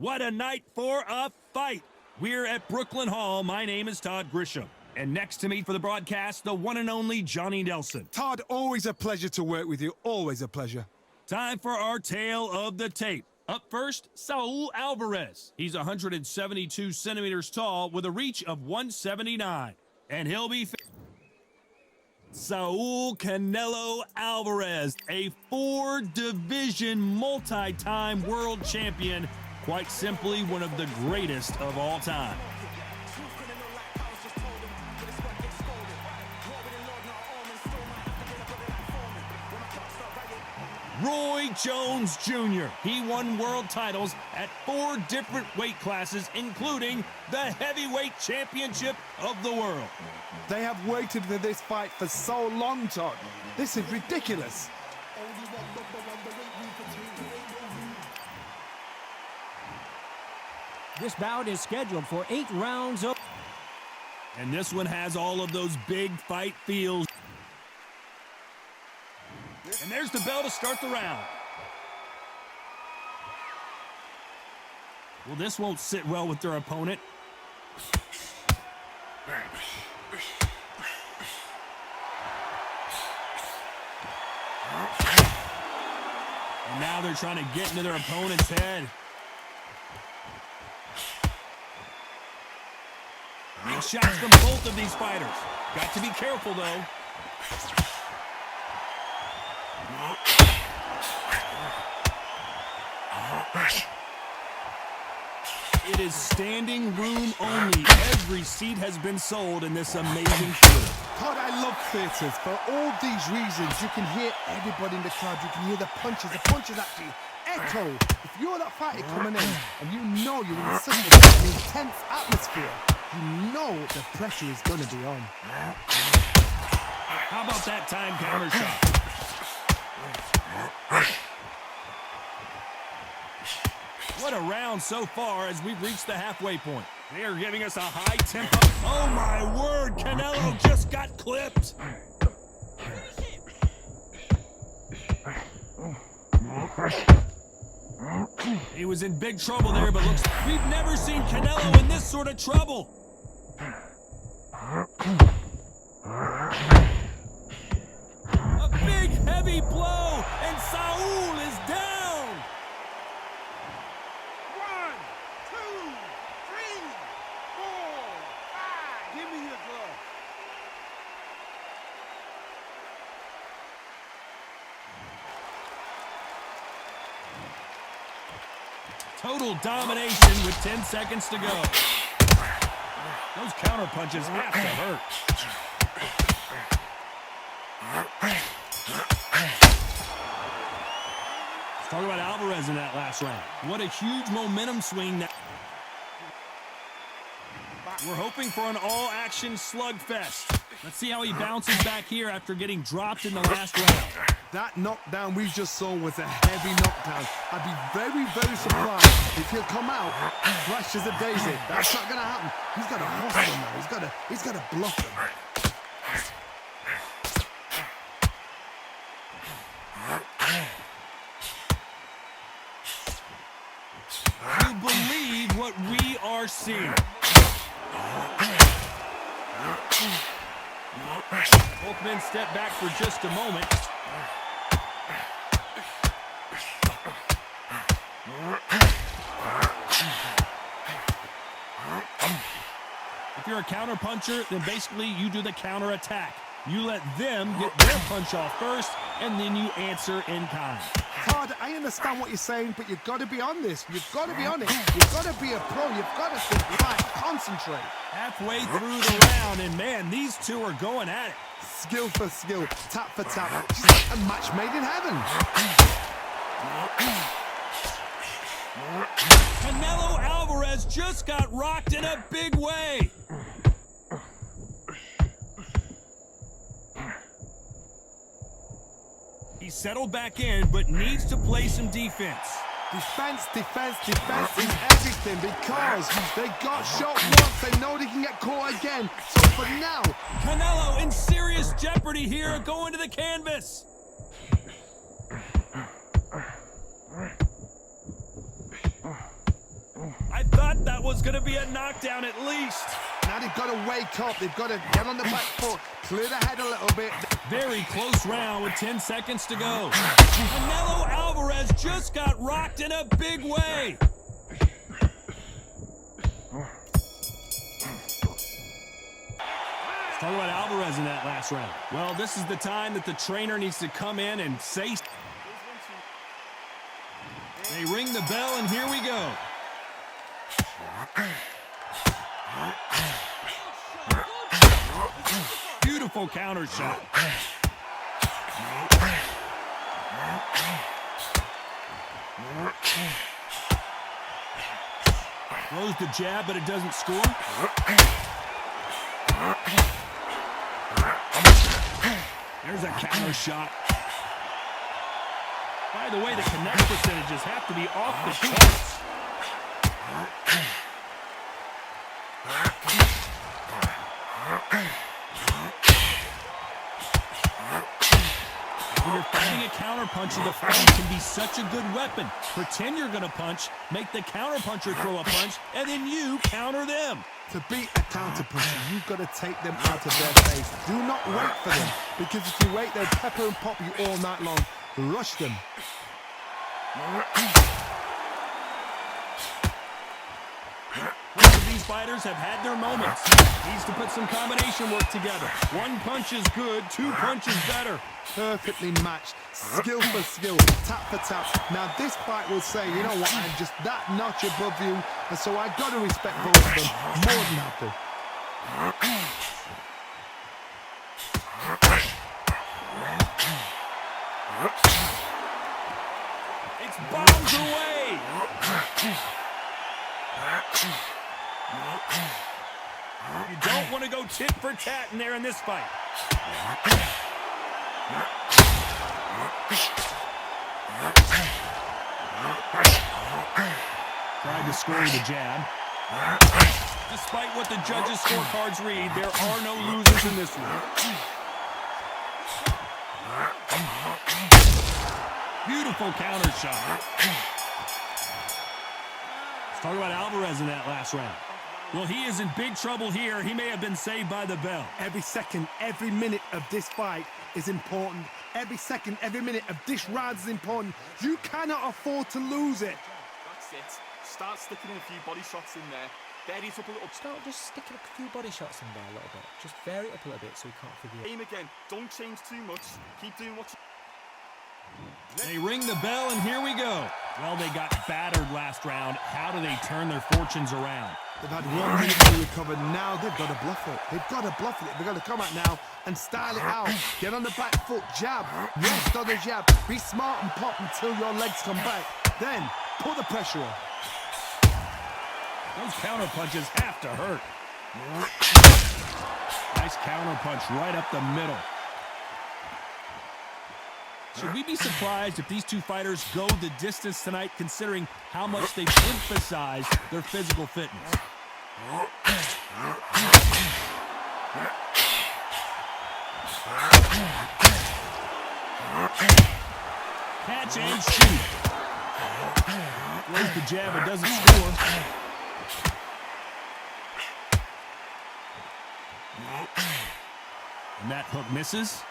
What a night for a fight. We're at Brooklyn Hall. My name is Todd Grisham. And next to me for the broadcast, the one and only Johnny Nelson. Todd, always a pleasure to work with you. Always a pleasure. Time for our tale of the tape. Up first, Saul Alvarez. He's 172 centimeters tall with a reach of 179. And he'll be Saul Canelo Alvarez, a 4-division multi-time world champion. Quite simply, one of the greatest of all time. Roy Jones Jr. He won world titles at 4 different weight classes, including the heavyweight championship of the world. They have waited for this fight for so long, Todd. This is ridiculous. This bout is scheduled for 8 rounds. And this one has all of those big fight feels. And there's the bell to start the round. Well, this won't sit well with their opponent. And now they're trying to get into their opponent's head. Big shots from both of these fighters. Got to be careful, though. It is standing room only. Every seat has been sold in this amazing theater. Todd, I love theatres. For all these reasons, you can hear everybody in the crowd. You can hear the punches. The punches actually echo. If you're that fighter coming in and you know you're in such an intense atmosphere, you know the pressure is going to be on. How about that time counter shot? What a round so far as we've reached the halfway point. They are giving us a high tempo. Oh my word, Canelo just got clipped. He was in big trouble there, but looks like we've never seen Canelo in this sort of trouble. A big heavy blow, and Saul is down. 1, 2, 3, 4, 5. Give me your glove. Total domination with 10 seconds to go. Those counter punches have to hurt. Let's talk about Alvarez in that last round. What a huge momentum swing. We're hoping for an all-action slugfest. Let's see how he bounces back here after getting dropped in the last round. That knockdown we just saw was a heavy knockdown. I'd be very, very surprised if he'll come out fresh as a daisy. That's not going to happen. He's got to hustle him now. He's got to block him. You believe what we are seeing. Both men step back for just a moment. If you're a counter puncher, then basically you do the counter attack. You let them get their punch off first, and then you answer in kind. Todd, I understand what you're saying, but you've got to be on this. You've got to be on it. You've got to be a pro. You've got to think right, concentrate. Halfway through the round, and man, these two are going at it. Skill for skill, tap for tap. Just like a match made in heaven. Canelo Alvarez just got rocked in a big way. He's settled back in, but needs to play some defense. Defense, defense, defense is everything because they got shot once. They know they can get caught again. So for now, Canelo in serious jeopardy here, going to the canvas. I thought that was going to be a knockdown at least. Now they've got to wake up. They've got to get on the back foot, clear the head a little bit. Very close round with 10 seconds to go. Canelo Alvarez just got rocked in a big way. Let's talk about Alvarez in that last round. Well, this is the time that the trainer needs to come in and say... They ring the bell, and here we go. Beautiful counter shot. Throws the jab, but it doesn't score. There's a counter shot. By the way, the connect percentages have to be off the charts. When you're fighting a counterpuncher, the fight can be such a good weapon. Pretend you're going to punch, make the counterpuncher throw a punch, and then you counter them. To beat a counterpuncher, you've got to take them out of their face. Do not wait for them, because if you wait, they'll pepper and pop you all night long. Rush them. Both of these fighters have had their moments. Needs to put some combination work together. One punch is good, two punches better. Perfectly matched, skill for skill, tap for tap. Now this fight will say, you know what, I'm just that notch above you, and so I got to respect both of them more than happy. It's bombs away. You don't want to go tit for tat in there in this fight. Tried to score with a jab. Despite what the judges' scorecards read, there are no losers in this one. Beautiful counter shot. Let's talk about Alvarez in that last round. Well, he is in big trouble here. He may have been saved by the bell. Every second, every minute of this fight is important. Every second, every minute of this round is important. You cannot afford to lose it. That's it. Start sticking in a few body shots in there. Vary it up a little. Start just sticking a few body shots in there a little bit. Just vary it up a little bit so we can't figure it. Aim again. Don't change too much. Keep doing what you... They ring the bell, and here we go. Well, they got battered last round. How do they turn their fortunes around? They've had 1 minute to recover. Now they've got to bluff it. They've got to bluff it. They've got to come out now and style it out. Get on the back foot, jab, rest on the jab. Be smart and pop until your legs come back. Then put the pressure on. Those counter punches have to hurt. Nice counter punch right up the middle. Should we be surprised if these two fighters go the distance tonight, considering how much they've emphasized their physical fitness? Catch and shoot. Throws the jab, it doesn't score. And that hook misses.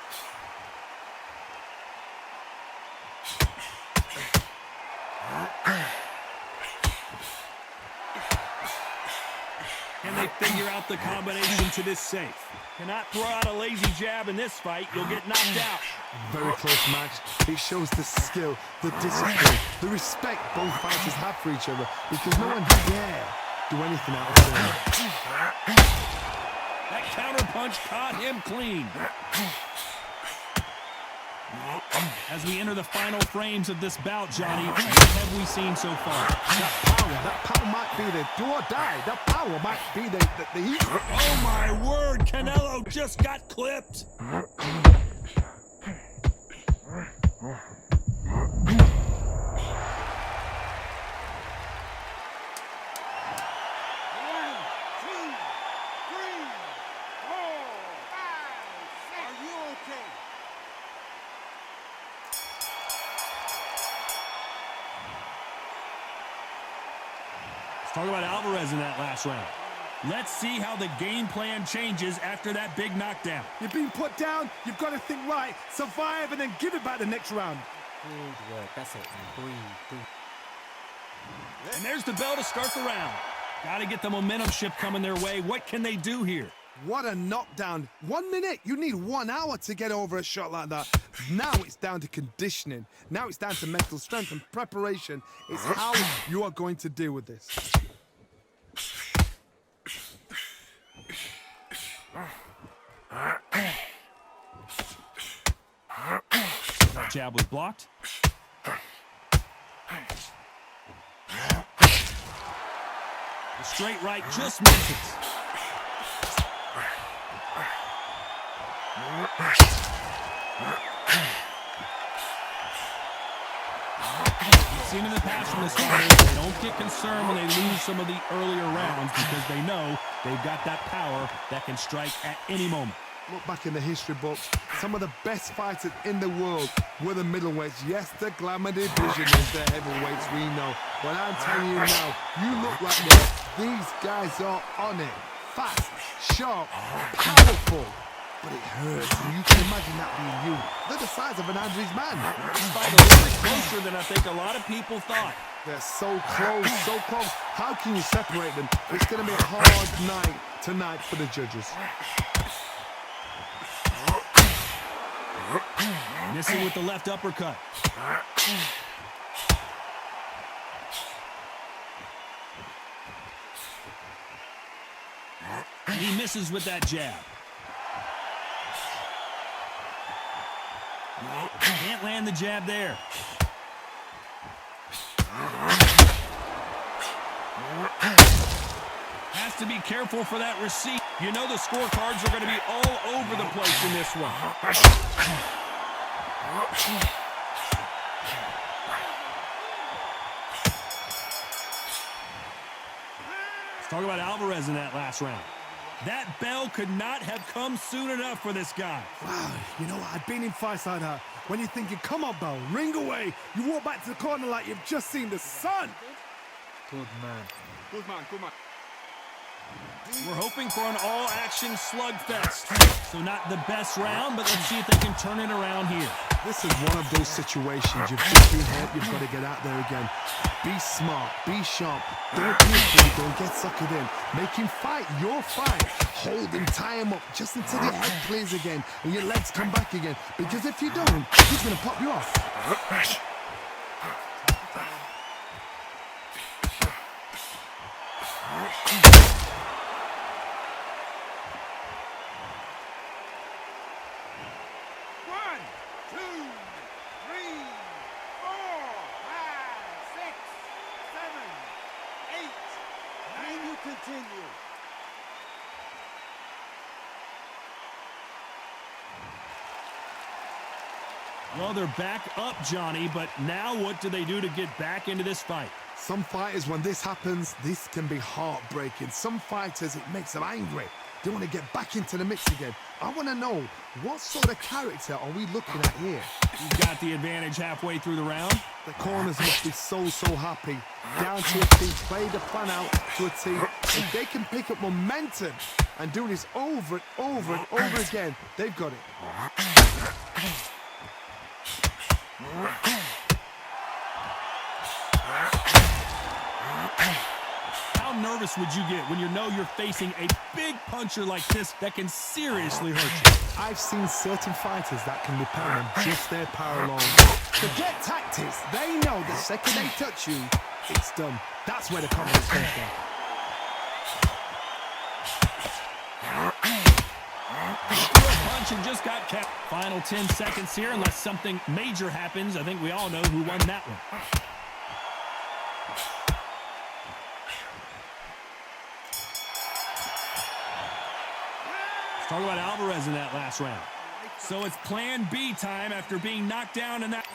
Can they figure out the combination to this safe? Cannot throw out a lazy jab in this fight. You'll get knocked out. Very close match. It shows the skill, the discipline, the respect both fighters have for each other, because no one dare do anything out of turn. That counter punch caught him clean. As we enter the final frames of this bout, Johnny, what have we seen so far? That power might be the do or die. That power might be the heat. Oh, my word. Canelo just got clipped. Talk about Alvarez in that last round. Let's see how the game plan changes after that big knockdown. You've been put down, you've got to think right, survive, and then give it back the next round. Good work. That's it. Breathe. And there's the bell to start the round. Got to get the momentum shift coming their way. What can they do here? What a knockdown. 1 minute, you need 1 hour to get over a shot like that. Now it's down to conditioning. Now it's down to mental strength and preparation. It's how you are going to deal with this. That jab was blocked. The straight right just misses. We've seen in the past from the fighters, they don't get concerned when they lose some of the earlier rounds because they know they've got that power that can strike at any moment. Look back in the history books, some of the best fighters in the world were the middleweights. Yes, the glamour division is the heavyweights, we know. But I'm telling you now, you look like this. These guys are on it. Fast, sharp, powerful. But it hurts, and you can imagine that being you. They're the size of an average man. This fight a little bit closer than I think a lot of people thought. They're so close, so close. How can you separate them? It's going to be a hard night tonight for the judges. Missing with the left uppercut. He misses with that jab. Can't land the jab there. Has to be careful for that receipt. You know the scorecards are going to be all over the place in this one. Let's talk about Alvarez in that last round. That bell could not have come soon enough for this guy. Wow, you know what? I've been in fights like that. When you're thinking, come on, bell, ring away. You walk back to the corner like you've just seen the sun. Good man. Good man, good man. We're hoping for an all-action slugfest. So not the best round, but let's see if they can turn it around here. This is one of those situations. You've just been hurt, you've got to get out there again. Be smart, be sharp. Don't be afraid, don't get suckered in. Make him fight your fight. Hold him, tie him up just until your head clears again and your legs come back again. Because if you don't, he's going to pop you off. Continue. Well, they're back up, Johnny, but now what do they do to get back into this fight? Some fighters, when this happens, this can be heartbreaking. Some fighters, it makes them angry. They want to get back into the mix again. I want to know, what sort of character are we looking at here? You've got the advantage halfway through the round. The corners must be so happy. Down to a T, play the plan out to a T. If they can pick up momentum and do this over and over and over again, they've got it. How nervous would you get when you know you're facing a big puncher like this that can seriously hurt you? I've seen certain fighters that can depend on just their power alone. Forget tactics. They know the second they touch you, it's done. That's where the confidence comes from. Threw a punch and just got kept. Final 10 seconds here, unless something major happens. I think we all know who won that one. Talk about Alvarez in that last round. So it's plan B time after being knocked down in that.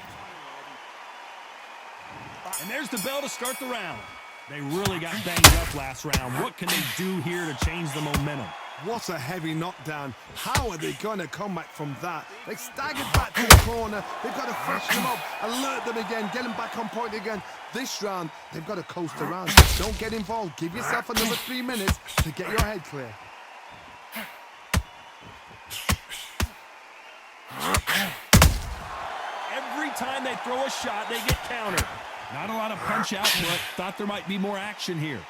And there's the bell to start the round. They really got banged up last round. What can they do here to change the momentum? What a heavy knockdown. How are they going to come back from that? They staggered back to the corner. They've got to freshen them up, alert them again, get them back on point again. This round, they've got to coast around. Don't get involved. Give yourself another 3 minutes to get your head clear. Every time they throw a shot, they get countered. Not a lot of punch out, but thought there might be more action here.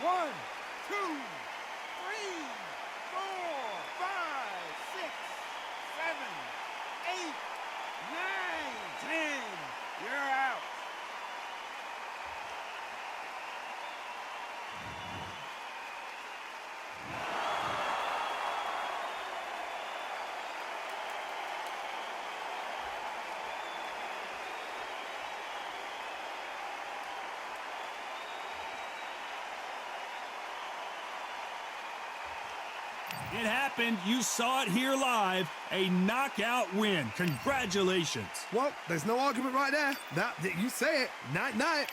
One, two, three, 4, 5, 6, 7, 8, 9, 10. You're out. It happened. You saw it here live. A knockout win. Congratulations. Well, there's no argument right there. You say it. Night, night.